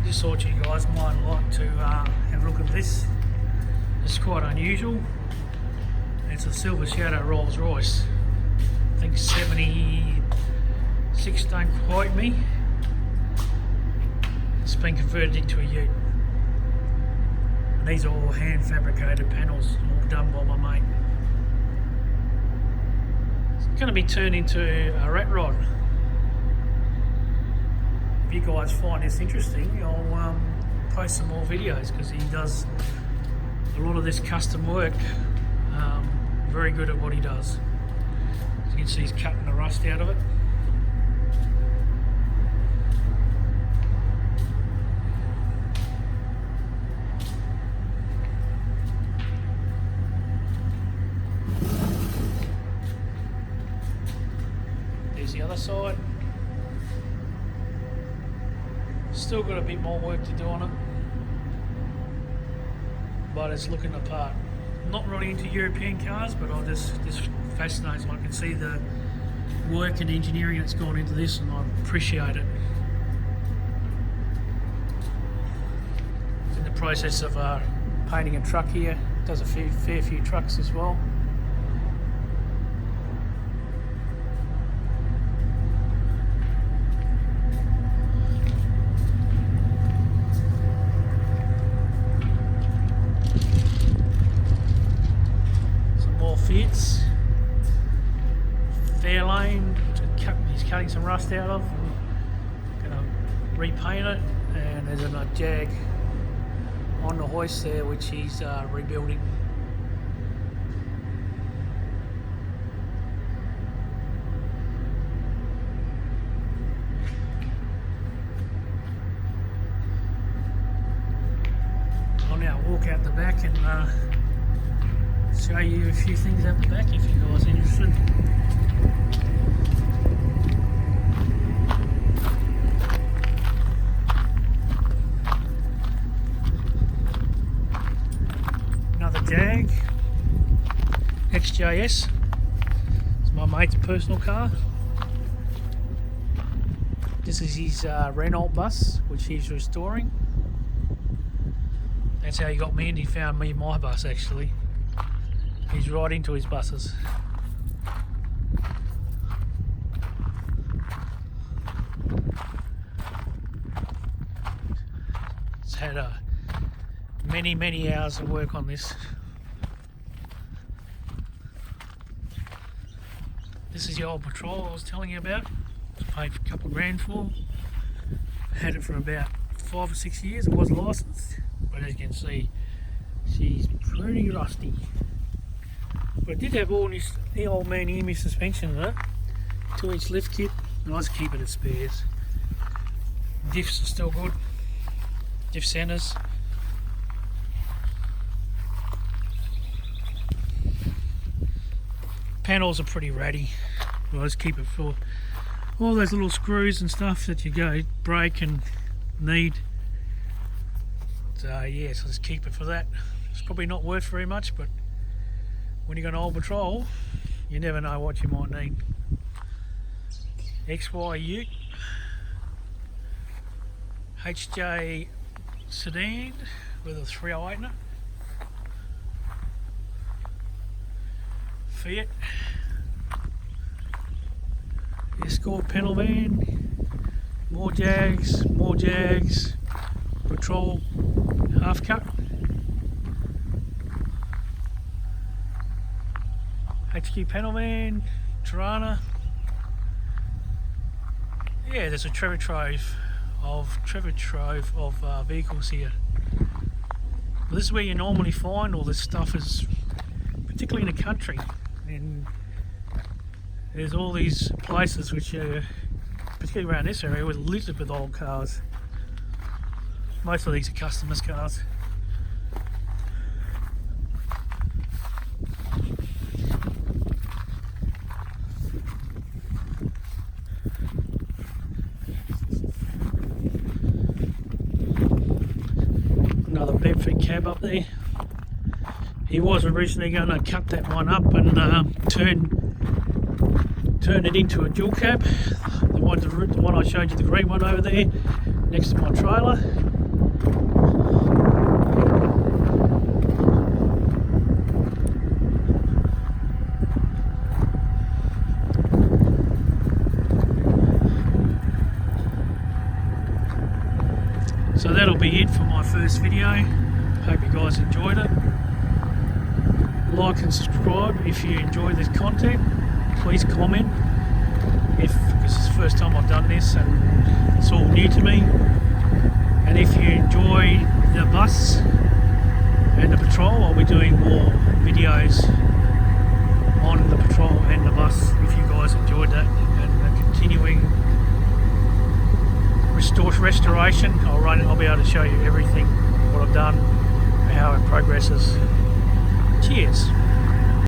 Just thought you guys might like to have a look at this. It's quite unusual. It's a Silver Shadow Rolls Royce. I think 76, don't quote me. It's been converted into a ute. And these are all hand fabricated panels, all done by my mate. It's going to be turned into a rat rod. If you guys find this interesting, I'll post some more videos, because he does a lot of this custom work. Very good at what he does. As you can see, he's cutting the rust out of it. There's the other side. Still got a bit more work to do on it, but it's looking the part. Not really into European cars, but this fascinates me. I can see the work and engineering that's gone into this, and I appreciate it. It's in the process of painting a truck here. Does a fair few trucks as well. Fits Fairlane he's cutting some rust out of, gonna repaint it, and there's a Jag on the hoist there which he's rebuilding. I'll now walk out the back and show you a few things out the back if you guys are interested. Another Jag XJS. It's my mate's personal car. This is his Renault bus which he's restoring. That's how he got me in. He found me my bus actually. He's right into his buses. It's had many hours of work on this. This is the old Patrol I was telling you about. I paid a couple of grand for. Had it for about 5 or 6 years. It was licensed, but as you can see, she's pretty rusty. But it did have all this, the old man EMI suspension in it, 2-inch lift kit, and I just keep it as spares. Diffs are still good, diff centers. Panels are pretty ratty, I just keep it for all those little screws and stuff that you go break and need. So yeah, so just keep it for that. It's probably not worth very much, but when you got an old Patrol, you never know what you might need. XY Ute, HJ sedan with a 308 in it, Fiat, Escort panel van, more Jags, Patrol half cut. HQ panel van, Tirana. Yeah, there's a treasure trove of vehicles here. This is where you normally find all this stuff, is particularly in the country, and there's all these places which are, particularly around this area, were littered with old cars. Most of these are customers' cars. Another Bedford cab up there. He was originally going to cut that one up and turn it into a dual cab. The one I showed you, the green one over there, next to my trailer. So that'll be it for my first video. Hope you guys enjoyed it. Like and subscribe if you enjoy this content. Please comment, because it's the first time I've done this and it's all new to me. And if you enjoy the bus and the patrol, I'll be doing more videos on the patrol and the bus if you guys enjoyed that, and the continuing restoration. I'll be able to show you everything, what I've done, and how it progresses. Cheers.